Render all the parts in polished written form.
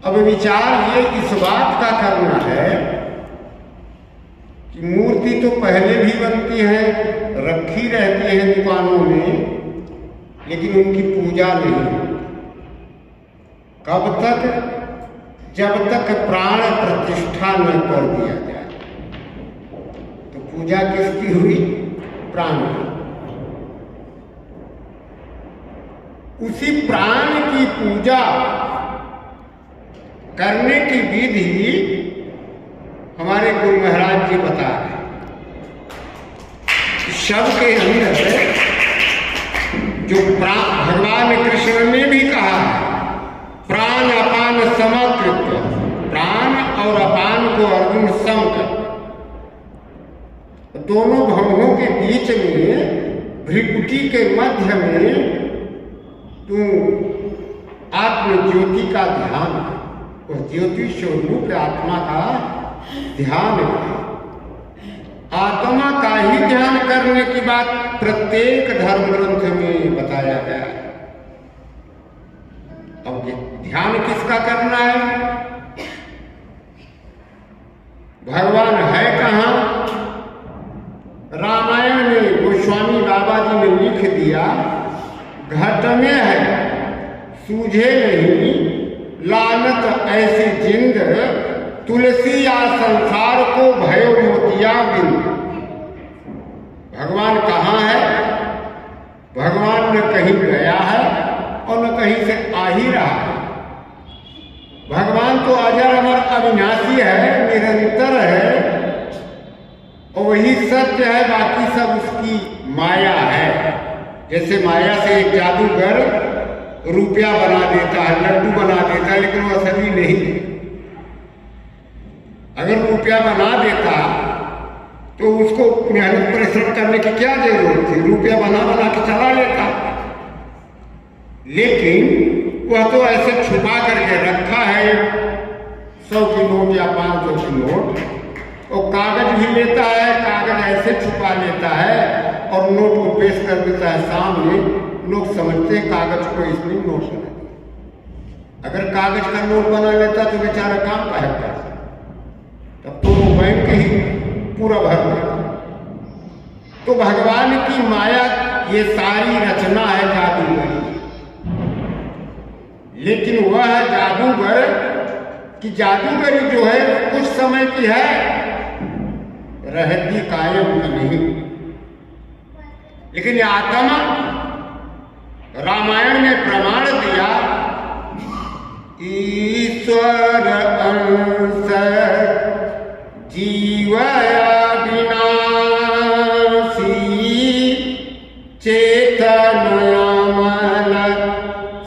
अब विचार ये इस बात का करना है कि मूर्ति तो पहले भी बनती है, रखी रहती है दुकानों में, लेकिन उनकी पूजा नहीं। कब तक? जब तक प्राण प्रतिष्ठा न कर दिया जाए। तो पूजा किसकी हुई? प्राण की। उसी प्राण की पूजा करने की विधि हमारे गुरु महाराज जी बता रहे हैं। शव के अंदर जो भगवान कृष्ण ने भी कहा है, प्राण अपान समकृत्य, प्राण और अपान को अर्जुन सम कर, दोनों भवों के बीच में भ्रिकुटी के मध्य में तू आत्म ज्योति का ध्यान है, उस ज्योति स्वरूप आत्मा का ध्यान है। आत्मा का ही ध्यान करने की बात प्रत्येक धर्म ग्रंथ में बताया गया है। अब ध्यान किसका करना है? भगवान है कहाँ? रामायण में गोस्वामी बाबा जी ने लिख दिया, घट में है सूझे नहीं, लानत ऐसी जिंद, तुलसी या संसार को भयो मोतिया बिंद। भगवान कहाँ है? भगवान न कहीं गया है और न कहीं से आ ही रहा है। भगवान तो अजर अमर अविनाशी है, निरंतर है, और वही सत्य है, बाकी सब उसकी माया है। जैसे माया से एक जादूगर रुपया बना देता है, लड्डू बना देता है, लेकिन वो असली नहीं है। अगर रुपया बना देता तो उसको मेहनत परिश्रम करने की क्या जरूरत थी? रुपया बना बना के चला लेता। लेकिन वह तो ऐसे छुपा करके रखा है, 100 की नोट या 500 की नोट, और कागज भी लेता है, कागज ऐसे छुपा लेता है और नोट को पेश कर देता है सामने। लोग समझते हैं कागज को इसलिए नोट बना दिया। अगर कागज का नोट बना लेता तो बेचारा काम का है, तब तो वो बैंक ही पूरा भर देता। तो भगवान की माया ये सारी रचना है जादूगरी। लेकिन वह जादूगर की जादूगरी जो है कुछ समय की है, रहती कायम की नहीं। लेकिन आत्मा रामायण ने प्रमाण दिया, ईश्वर अंश जीवया विनाशी, चेतन अमल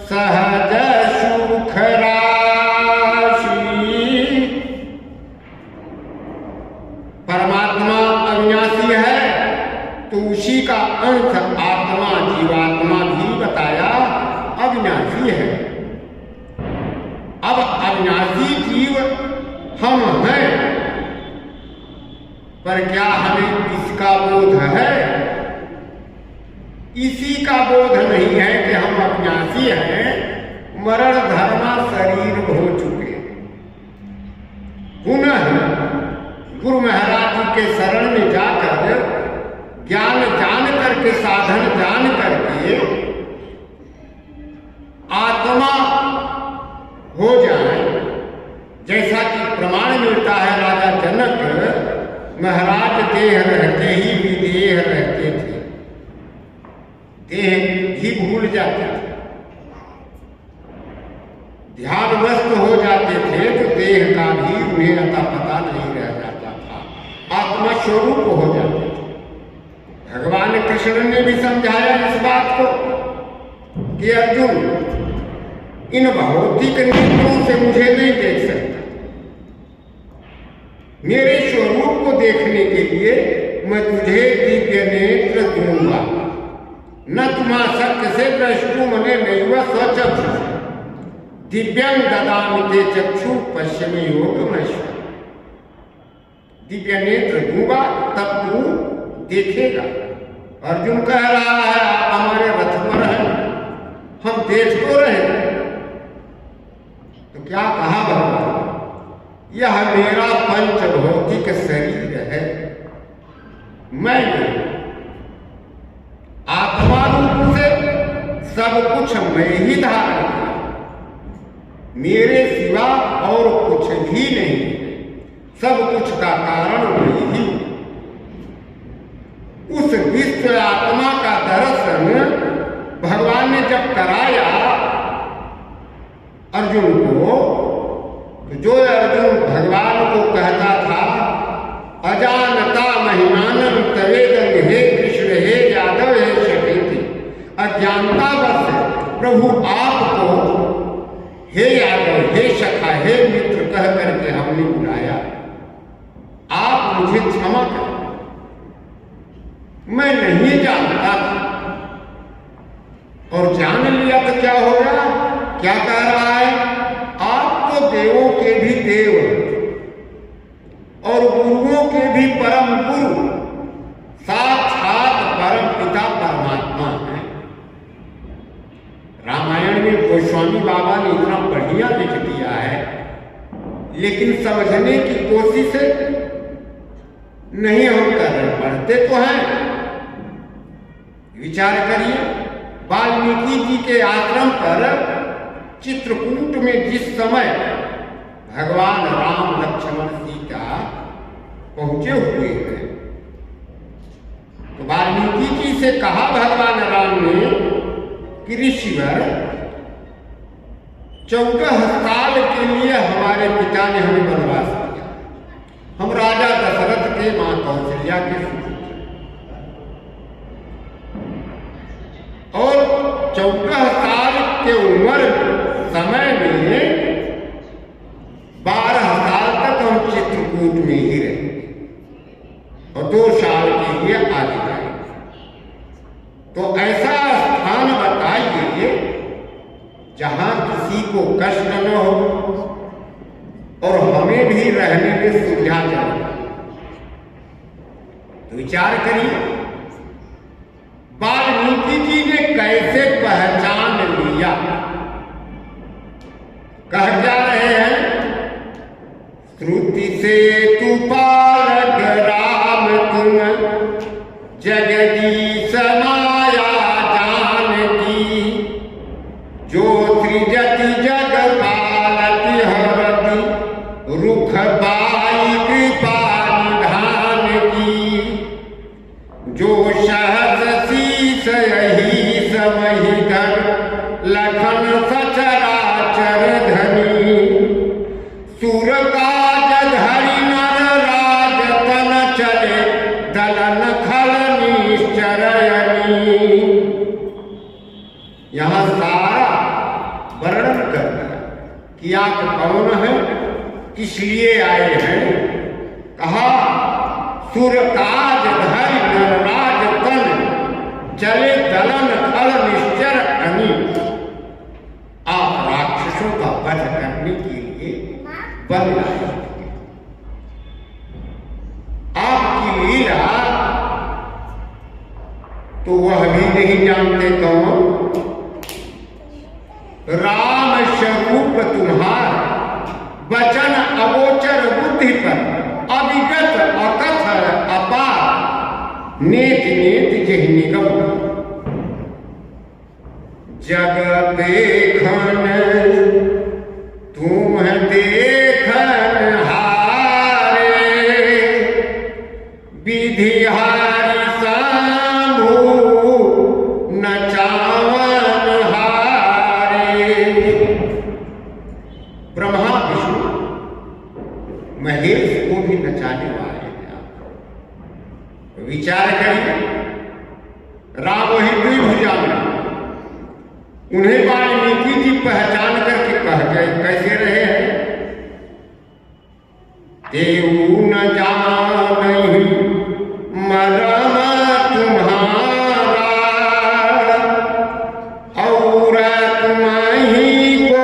सहज सुख राशि। परमात्मा अविनाशी है, तो उसी का अंश आत्मा जीवात्मा भी बताया अविनाशी है। अब अविनाशी जीव हम हैं, पर क्या हमें इसका बोध है? इसी का बोध नहीं है कि हम अविनाशी हैं, मरण धर्मा शरीर हो चुके। पुनः गुरु महाराज जी के शरण में जाकर ज्ञान जान करके, साधन जान करके आत्मा हो जाए, जैसा कि प्रमाण मिलता है। राजा जनक महाराज देह रहते ही विदेह रहते थे, देह ही भूल जाते थे, ध्यानग्रस्त हो जाते थे, तो देह का भी उन्हें अता पता नहीं रह जाता था, आत्मा स्वरूप हो जाते थे। भगवान कृष्ण ने भी समझाया इस बात को कि अर्जुन, इन भौतिक नेत्रों से मुझे नहीं देख सकता, मेरे स्वरूप को देखने के लिए मैं तुझे दिव्य नेत्र दूंगा। न तुमा सत्य से द्रष्टु मने नैव स्वचक्षु, दिव्यं ददामि ते चक्षु पश्यमे योगमश्वरम्। दिव्य नेत्र दूंगा तब तू देखेगा। अर्जुन कह रहा है, आप हमारे रथ पर हैं, हम देख तो रहे। तो क्या कहा भगवान, यह मेरा पंचभौतिक शरीर है, मैं नहीं। आत्मा रूप से सब कुछ मैं ही धारण किया, मेरे सिवा और कुछ भी नहीं, सब कुछ का कारण मैं ही। उस विश्व आत्मा का दर्शन भगवान ने जब कराया अर्जुन को, जो अर्जुन भगवान को कहता था अजानता महिमानम तवेदं हे कृष्ण हे यादव हे शकेति, अज्ञानता बस प्रभु आपको हे यादव हे सखा हे मित्र कह करके हमने बुलाया, आप मुझे क्षमा करें, मैं नहीं जानता था। और जान लिया तो क्या होगा, क्या कह रहा है, आप तो देवों के भी देव और गुरुओं के भी परम गुरु, साक्षात परम पिता परमात्मा है। रामायण में गोस्वामी बाबा ने इतना बढ़िया लिख दिया है, लेकिन समझने की कोशिश नहीं हम कर रहे, पढ़ते तो हैं। विचार करिए, वाल्मीकि जी के आश्रम पर चित्रकूट में जिस समय भगवान राम लक्ष्मण सीता पहुंचे हुए हैं, तो वाल्मीकि जी से कहा भगवान राम ने कि ऋषिवर 14 साल के लिए हमारे पिता ने हमें वनवास दिया, हम राजा दशरथ के मां कौशल्या के सुपुत्र, और 14 साल के उम्र समय में 12 साल तक हम चित्रकूट में ही रहेंगे और 2 साल के लिए आगे जाएंगे। तो ऐसा स्थान बताइए जहां किसी को कष्ट न हो और हमें भी रहने में सुविधा जाए। तो विचार करिए, वाल्मीकि जी ने कैसे पहचान लिया। कह जा रहे हैं, श्रुति से तू पालक राम तुम जगदीश माया जानती, जो सृजति जग पालति हरति रुख बाई कृपा निधान की, जो सहस शीस यही समहि धन लखन सचराचर धनी, सुर काज धरि नर राज तन चले दलन खल निश्चरयनी। यहां सारा वर्णन कर दिया कि आप कौन हैं, किस लिए आए हैं। कहा सुर काज धरि नर राज तन चले दलन खल निश्चर अनी, आप राक्षसों का वध करने के लिए बल लाए। आपकी लीला तो वह भी नहीं जानते कौन, राम स्वरूप तुम्हार वचन अगोचर बुद्धि पर अविगत अकथ अपार, नेत नेत जहि निगम, जग देखन तुम देखन हारे, विधि हारी शंभु नचावन हारे। ब्रह्मा विष्णु महेश को भी नचाने वाले हैं आप। विचार करिए, राम वही द्विभुजा में, उन्हें वाल्मीकि जी पहचान करके कह गए कैसे रहे हैं, देव न जानहि मरम तुम्हारा, और तुम्हीं को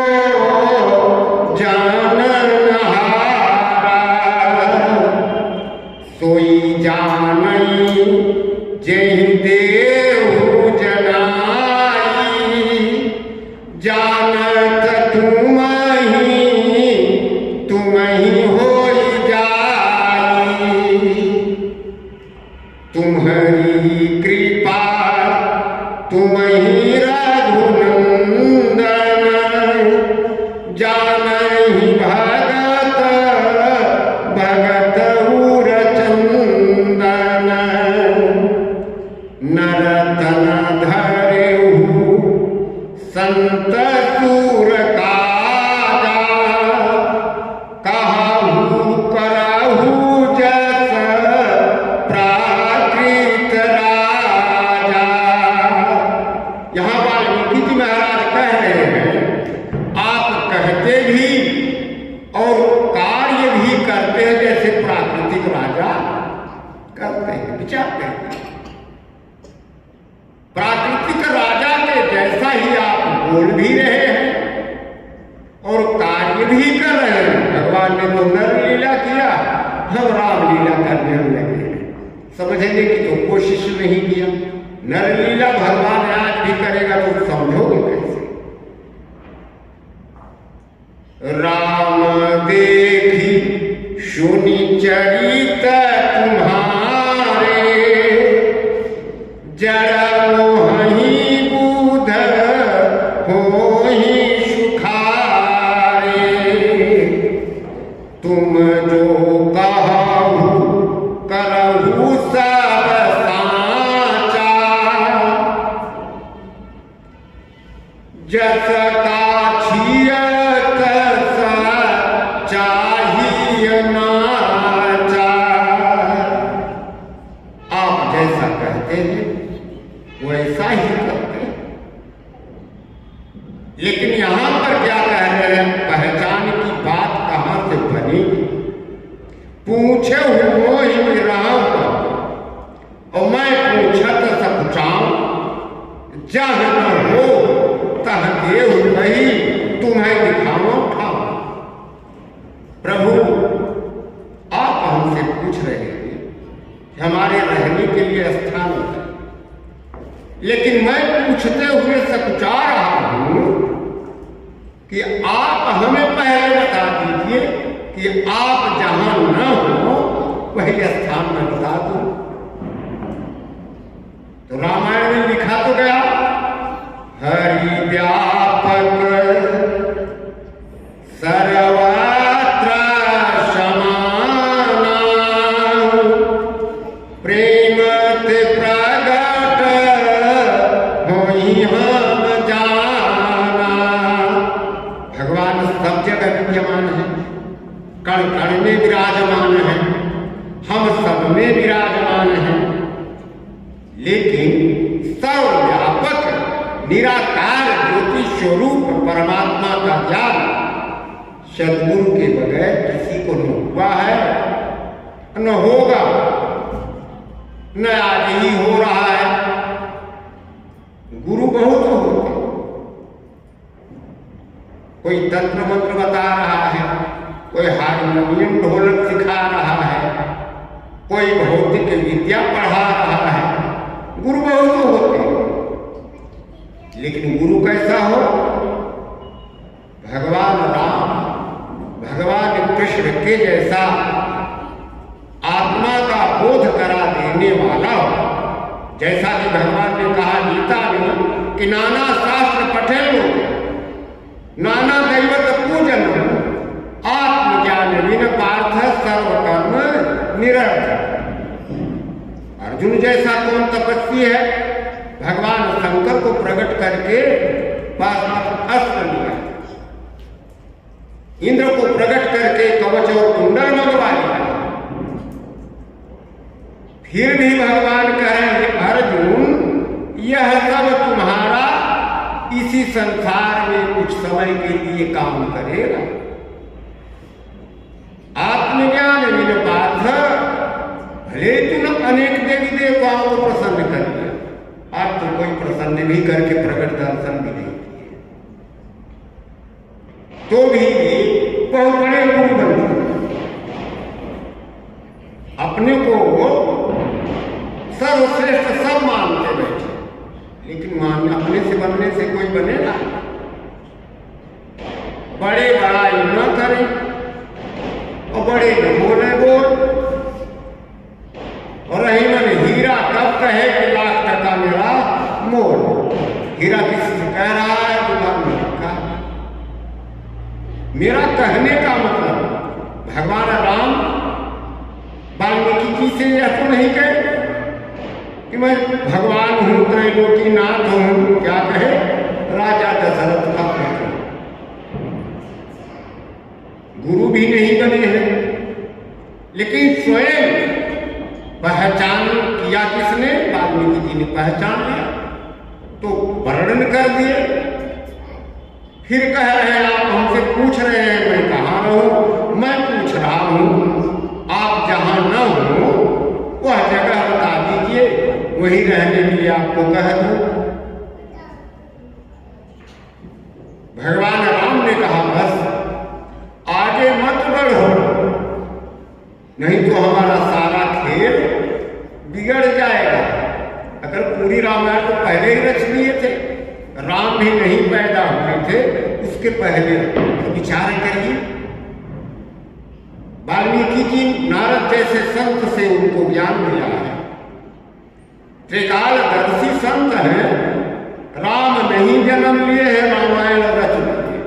जानन हारा, सोई जानई जेहि देव जनाई, जानत तुम्हीं कहते भी और कार्य भी करते हैं जैसे प्राकृतिक राजा करते हैं, विचारते हैं। प्राकृतिक राजा के जैसा ही आप बोल भी रहे हैं और कार्य भी कर रहे हैं। भगवान ने तो नर लीला किया, हम राम लीला करने में लगे हैं। समझने की तो कोशिश नहीं किया। नर लीला भगवान आज भी करेगा तो समझोगे कैसे? राम देखी सुनी चरित तुम्हारे, जड़ मोहि बुध होहि सुखारे। तुम जो कहु करहु सब साचा, जस काछियत चाहिए नाचा। आप जैसा कहते हैं वैसा ही करते हैं। लेकिन यहां पर क्या कह रहे हैं? पहचान की बात कहां से बनी? पूछे हो ही रहा और मैं पूछत सकुचाऊं, जह न हो तह देव नहीं तुम्हें दिखाओ ठाओ। प्रभु आप हमसे पूछ रहे हैं हमारे रहने के लिए स्थान है, लेकिन मैं पूछते हुए सकुचा रहा हूं कि आप हमें पहले बता दीजिए कि आप जहां न हो वही स्थान में बता दूं। तो रामायण में लिखा तो गया, हरि व्यापक सर्वत्र समाना, प्रेम प्रगट होई हम जाना। भगवान सब जगह विद्यमान है, कण कण में विराजमान है, हम सब में विराजमान है। लेकिन सर्वव्यापक निराकार ज्योति स्वरूप परमात्मा का ज्ञान सद्गुरु के बगैर किसी को न हुआ है, न होगा, न आज ही हो रहा है। गुरु बहुत होते, कोई तंत्र मंत्र बता रहा है, कोई हारमोनियम ढोलक सिखा रहा है, कोई भौतिक विद्या पढ़ा रहा है। गुरु बहुत होते, लेकिन गुरु कैसा हो? भगवान राम, भगवान कृष्ण के जैसा आत्मा का बोध करा देने वाला हो। जैसा कि भगवान ने कहा गीता में कि नाना शास्त्र पठन लो, नाना दैवत पूजन लो, आत्मज्ञान विन पार्थ सर्वकर्म निरर्थक। अर्जुन जैसा कौन तपस्वी है? भगवान शंकर को प्रकट करके अस्त्र लिया, इंद्र को प्रकट करके कवच और कुंडल मंगवा लिया। फिर भी भगवान कहेंगे अर्जुन यह सब तुम्हारा इसी संसार में कुछ समय के लिए काम करेगा। आत्मज्ञान विन पार्थ, भले तुम अनेक देवी देवताओं को प्रसन्न कर दिया, आप तो कोई प्रसन्न भी करके प्रकट दर्शन भी नहीं किए, तो भी बहुत बड़े गुरु बनते, अपने को सर्वश्रेष्ठ सब मानते बैठे। लेकिन मानने अपने से बनने से कोई बनेगा? बड़े बड़ाई न करें और बड़े न बोले बोल, और रही मन हीरा कब कहे कि लाख टका मेरा मोल। हीरा किसी कह रहा है दुकान में रखा है। मेरा कहने का मतलब भगवान राम वाल्मीकि जी से यह तो नहीं कहे कि मैं भगवान हूं, त्रैलोकीनाथ हूं। क्या कहे? राजा दशरथ का पुत्र। गुरु भी नहीं बने हैं, लेकिन स्वयं पहचान किया किसने? वाल्मीकि जी ने पहचान लिया तो वर्णन कर दिए। फिर कह रहे हैं आप हमसे आपको कह दूं। भगवान राम ने कहा बस आगे मत बढ़ो, नहीं तो हमारा सारा खेल बिगड़ जाएगा। अगर पूरी रामायण तो पहले ही रच लिए थे, राम भी नहीं पैदा हुए थे उसके पहले, तो विचार करिए। वाल्मीकि जी नारद जैसे संत से उनको ज्ञान मिला है, त्रिकालदर्शी संत हैं, राम नहीं जन्म लिए हैं, रामायण रच लिए।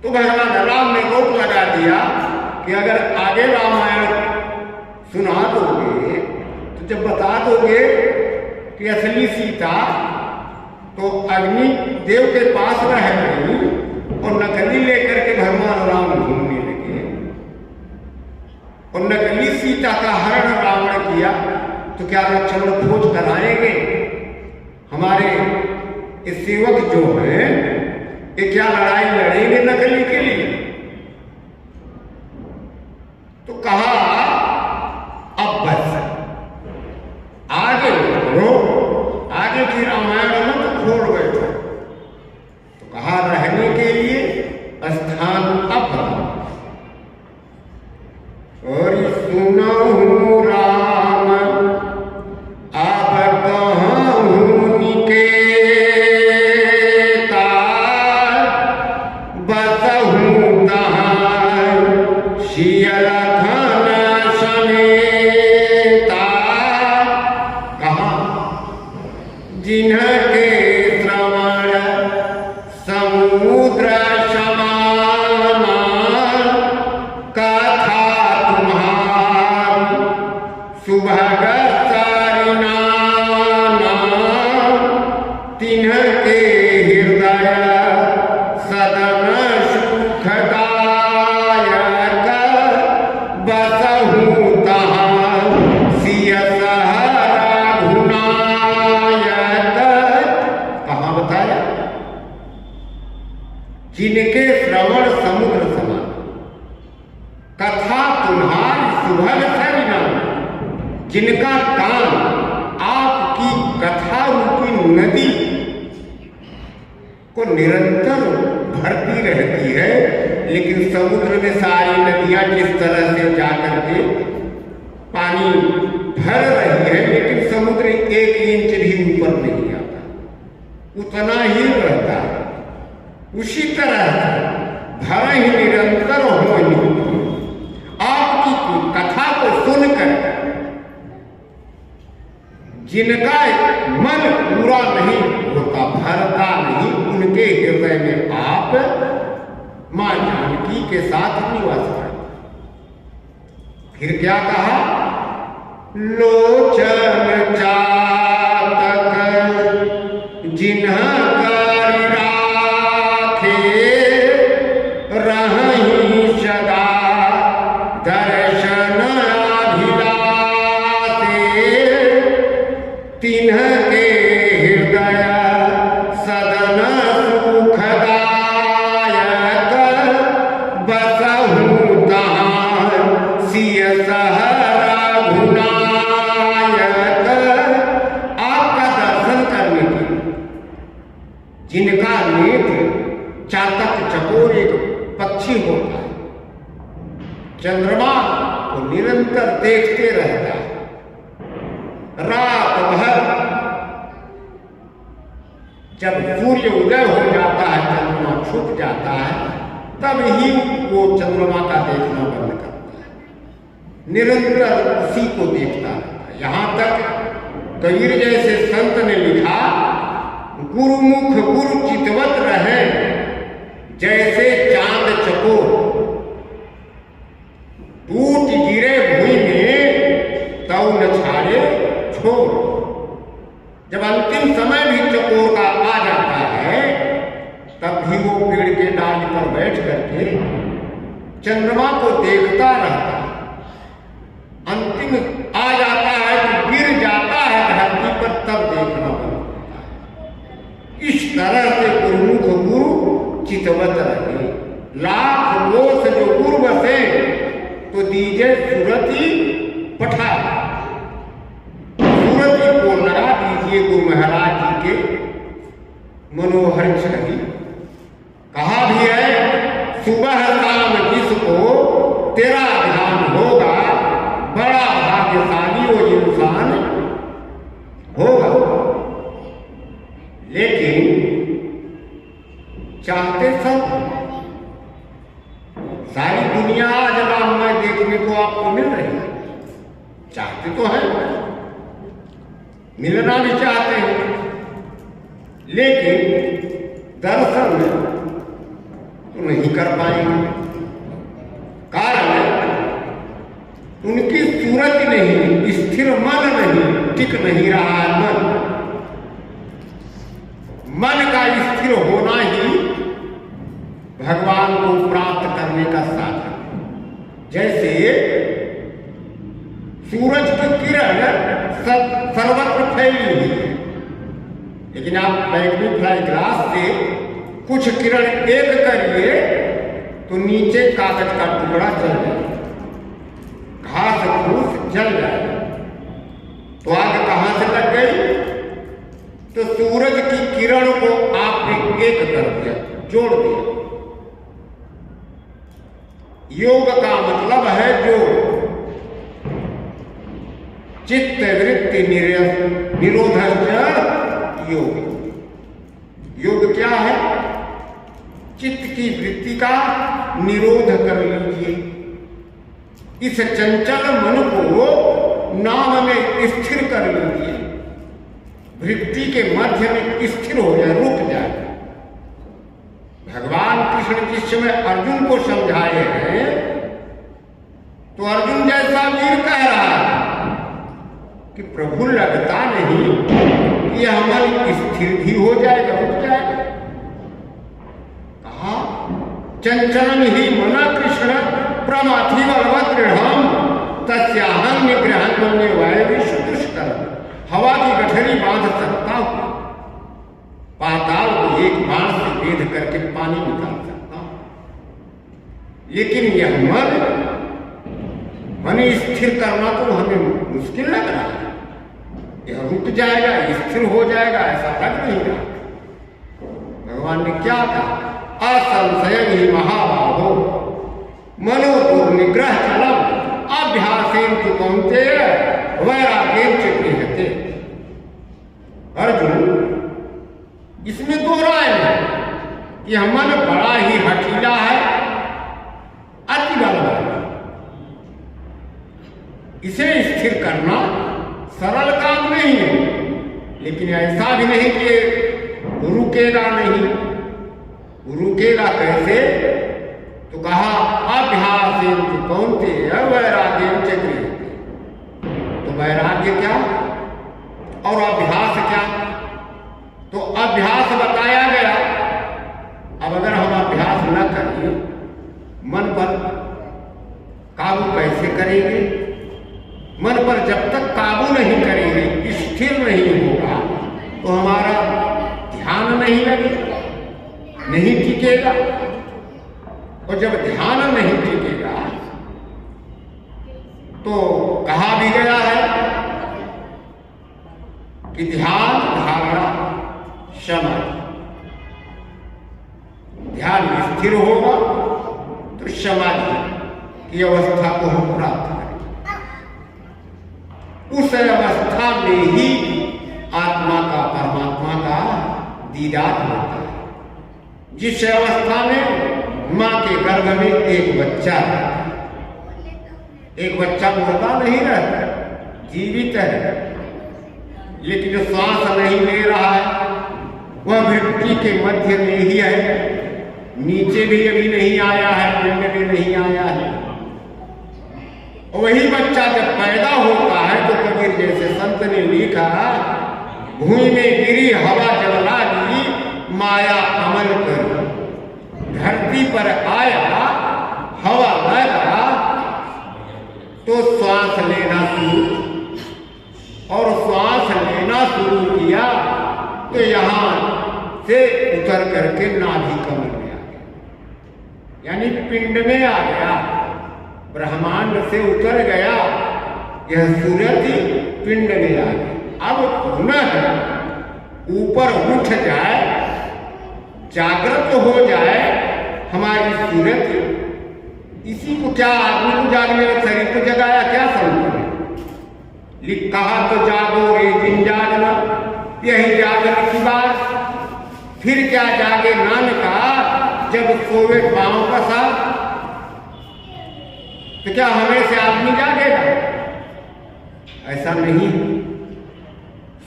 तो भगवान राम ने रोक लगा दिया कि अगर आगे रामायण सुना दोगे तो जब बता दोगे कि असली सीता तो अग्नि देव के पास रह गई और नकली लेकर के भगवान राम घूमने लगे और नकली सीता का हरण रावण किया, तो क्या लक्ष्मण खोज कराएंगे? हमारे ये सेवक जो है ये क्या लड़ाई लड़ेंगे नकली के लिए? तो कहा अब बस आगे बढ़ो, आगे की रामायण में तो खोल बैठो। तो कहा रहने के लिए स्थान अब, और सुनहु राम अब कहूँ निकेता, बसहु तहाँ सिय लखन समेता। कहा जिन्हके श्रवण समुद्र समाना, कथा तुम्हारी सुभग सरिनाना, तिन्हके हृदय सदन सुखदायक, बसहु तहाँ सिय रघुनायक। कहाँ बताया? जिनके श्रवण समुद्र समान, कथा तुम्हारी सुभग सरिनाना, जिनका कान आपकी कथा रूपी नदी को निरंतर भरती रहती है, लेकिन समुद्र में सारी नदियां जिस तरह से जाकर के पानी भर रही है, लेकिन समुद्र 1 इंच भी ऊपर नहीं आता, उतना ही रहता है। उसी तरह भर ही निरंतर हो, आपकी कथा को सुनकर जिनका मन पूरा नहीं होता, भरता नहीं, उनके हृदय में आप मां जानकी के साथ निवास करते। फिर क्या कहा? लोचन चातक जिन्हा कर राखे, रहहि सदा दर्शन अभिलाषे, तिन्हके हृदय सदन सुखदायक, बसहु तहाँ सिय रघुनायक। आपका दर्शन करने के जिनका नेत्र चातक चकोर एक पक्षी होता है, चंद्रमा को निरंतर देखते रहता है, रात भर जब सूर्य उदय हो जाता है, चंद्रमा छुप जाता है, तब ही वो चंद्रमा का देखना बंद करता है, निरंतर उसी को देखता रहता है। यहां तक कबीर जैसे संत ने लिखा, गुरुमुख गुरु चितवत रहे, जैसे चांद चकोर, टूट गिरे भूमि में तौ न छाड़े छोड़। जब अंतिम समय भी चकोर का आ जाता है, तब भी वो पेड़ के डाल पर बैठ करके चंद्रमा को देखता रहता है। अंतिम आ जाता है तो गिर जाता है धरती पर, तब देखना बंद होता है। इस तरह से गुरुमुख गुरु चितवत रहे। लाख दोष जो गुरु बसे, तो दीजिए सुरति पठा, सुरति सुबह शाम जिसको तेरा ध्यान होगा, बड़ा भाग्यशाली वो इंसान होगा। लेकिन चाहते सब, सारी दुनिया आज राममय देखने को आपको मिल रही है, चाहते तो है, मिलना भी चाहते हैं, लेकिन दर्शन तो नहीं कर पाएंगे। कारण उनकी सूरत नहीं, स्थिर मन नहीं, टिक नहीं रहा है मन। मन का स्थिर होना ही भगवान को प्राप्त करने का साधन। जैसे सूरज की किरण सर्वत्र फैली हुई है, लेकिन आप मैग्नीफाई ग्लास से कुछ किरण एक करिए तो नीचे कागज का टुकड़ा जल जाए, घास फूस जल जाए। तो आग कहां से लग गई? तो सूरज की किरण को आपने एक कर दिया, जोड़ दिया। योग का मतलब है जो चित्त वृत्ति निरोधक योग। योग क्या है? चित्त की वृत्ति का निरोध कर लीजिए। इस चंचल मन को नाम में स्थिर कर लीजिए, वृत्ति के मध्य में स्थिर हो जाए, रुक जाए। भगवान कृष्ण जिस समय अर्जुन को समझाए हैं तो अर्जुन जैसा वीर कह रहा है कि प्रभु लगता नहीं कि हमारी स्थिर भी हो जाएगा, रुक जाएगा। कहा चंचलन ही मना कृष्ण प्रमाथि बलवत दृढ़ तस्याहं निग्रहण मन्ये वायु दुष्कर। हवा की गठरी बांध सकता हूं, पाताल को एक बाण से भेद करके पानी निकाल सकता हूं, लेकिन यह मन स्थिर करना तो हमें मुश्किल लग रहा है। यह रुक जाएगा, स्थिर हो जाएगा, ऐसा लग नहीं रहा। भगवान ने क्या कहा? असंशय ही महाबाहो मनो दुर्निग्रह चलम अभ्यासेन तु कौन्तेय वैराग्येन च गृह्यते। अर्जुन, इसमें दो राय है कि मन बड़ा ही हठीला है, अति बलवान। इसे स्थिर करना सरल काम नहीं है, लेकिन ऐसा भी नहीं कि रुकेगा नहीं। रुकेगा कैसे? तो कहा अभ्यासेन तु कौन्तेय वैराग्येन च गृह्यते। तो वैराग्य क्या और अभ्यास क्या? तो अभ्यास बताया गया। अब अगर हम अभ्यास न करें, मन पर काबू कैसे करेंगे? मन पर जब तक काबू नहीं करेंगे, स्थिर नहीं होगा, तो हमारा ध्यान नहीं लगेगा, नहीं टिकेगा। और जब ध्यान नहीं टिकेगा तो कहा भी गया है कि ध्यान धारणा समाधि। ध्यान स्थिर होगा तो समाधि की अवस्था को हम प्राप्त करेंगे। उस अवस्था में ही आत्मा का, परमात्मा का दीदार होता है। जिस अवस्था में मां के गर्भ में एक बच्चा रहता है, एक बच्चा मुर्दा नहीं रहता, जीवित है, लेकिन जो श्वास नहीं ले रहा है वह वृत्ति के मध्य में ही है, नीचे भी अभी नहीं आया है, पिंड में नहीं आया है। वही बच्चा जब पैदा होता है तो कबीर जैसे संत ने लिखा, भूमि में गिरी हवा जब लागी माया अमल कर। धरती पर आया, हवा लगा तो श्वास लेना शुरू, और श्वास लेना शुरू किया तो यहां से उतर करके नाभि कमल में आ गया, यानी पिंड में आ गया, ब्रह्मांड से उतर गया। यह सूरत पिंड में आ गया। अब पुनः ऊपर उठ जाए, जागृत हो जाए, हमारी सूरत इसी को क्या आदमी को जागने और शरीर को जगाया क्या समझ कहा तो जागो रे जिन जागना, यही जागने की बात। फिर क्या जागे नानका जब सोवे पांव का साथ। तो क्या हमें से आदमी जागेगा? ऐसा नहीं,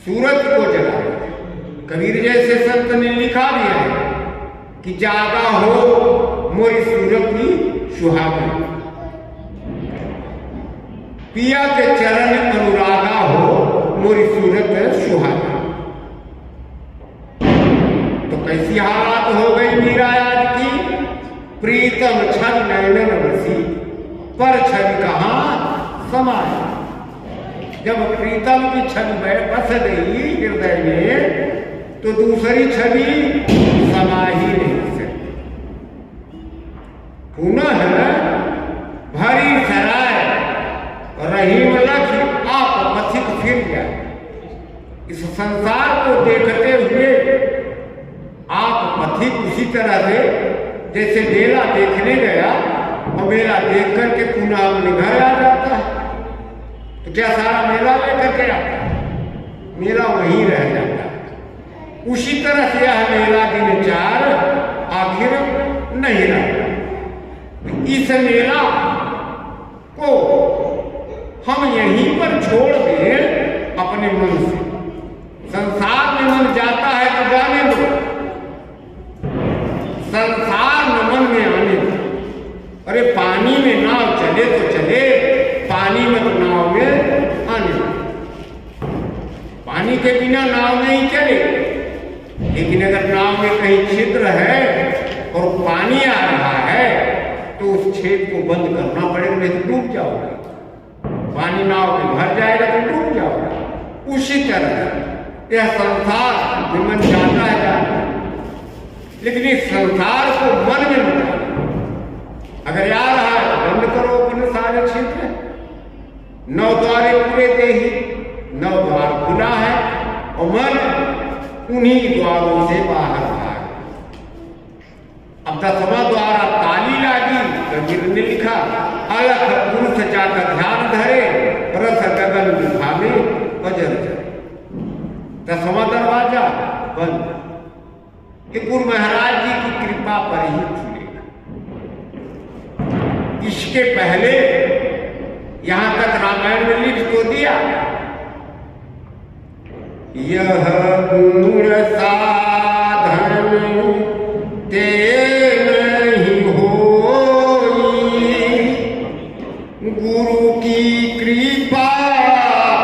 सूरत को जगाए। कबीर जैसे संत ने लिखा भी है कि जागा हो मोरी सूरत की सुहागन, पिया के चरण अनुरागा हो मोरी सूरत सुहागन। तो कैसी हालात हो गई मीरा आज की, प्रीतम छन नैनन बसी पर छवि कहाँ समाये। जब प्रीतम की छवि में बस गई हृदय में तो दूसरी छवि समा ही नहीं सकती। पुनः भरी सराय रहीम लख आप पथिक फिर जाए। इस संसार को देखते हुए आप पथिक उसी तरह से जैसे मेला देखने गया और मेला देख करके पुनः अपने घर आ जाता है। तो क्या सारा मेला लेकर के आता है? मेला वहीं रह जाता है। उसी तरह से यह मेला दिन चार आखिर नहीं रहा। इस मेला को हम यहीं पर छोड़ दें अपने मन से। संसार में मन जाता है तो जाने दो, संसार में मन में आने दो। अरे पानी में नाव चले तो चले, पानी में तो नाव में आने दो। पानी के बिना नाव नहीं चले। लेकिन अगर नाव में कहीं छिद्र है और पानी आ रहा है तो उस छेद को बंद करना पड़ेगा, नहीं तो डूब जाओगे। पानी नाव में भर जाएगा तो डूब जाओगे। उसी तरह यह संसार में मन जाता है जाता है, लेकिन इस संसार को मन में मत। अगर आ रहा है तो बंद करो अपने सारे क्षेत्र। 9 द्वारे पूरे दे ही 9 द्वार खुला है और मन उन्हीं द्वारों से बाहर आ। अब 10वां द्वारा ताली लागी। कबीर ने लिखा अलख पुरुष जाकर ध्यान धरे, रस गगन गुफा में बजर जाए। 10वां दरवाजा बंद। ये गुरु महाराज जी की कृपा पर ही खुलेगा। इसके पहले यहां तक रामायण में लिख तो दिया, यह गुण साधन ते नहीं होई, गुरु की कृपा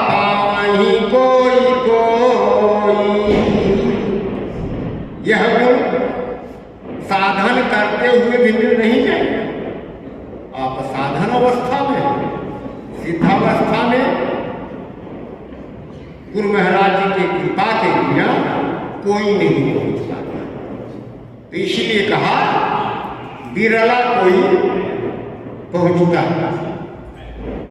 पावहि कोई कोई। यह गुण साधन करते हुए भी मिल नहीं जाएगा। आप साधन अवस्था में, सिद्धावस्था में गुरु महाराज जी की कृपा के बिना कोई नहीं पहुंच पाता। तो इसलिए कहा बिरला कोई पहुंचता।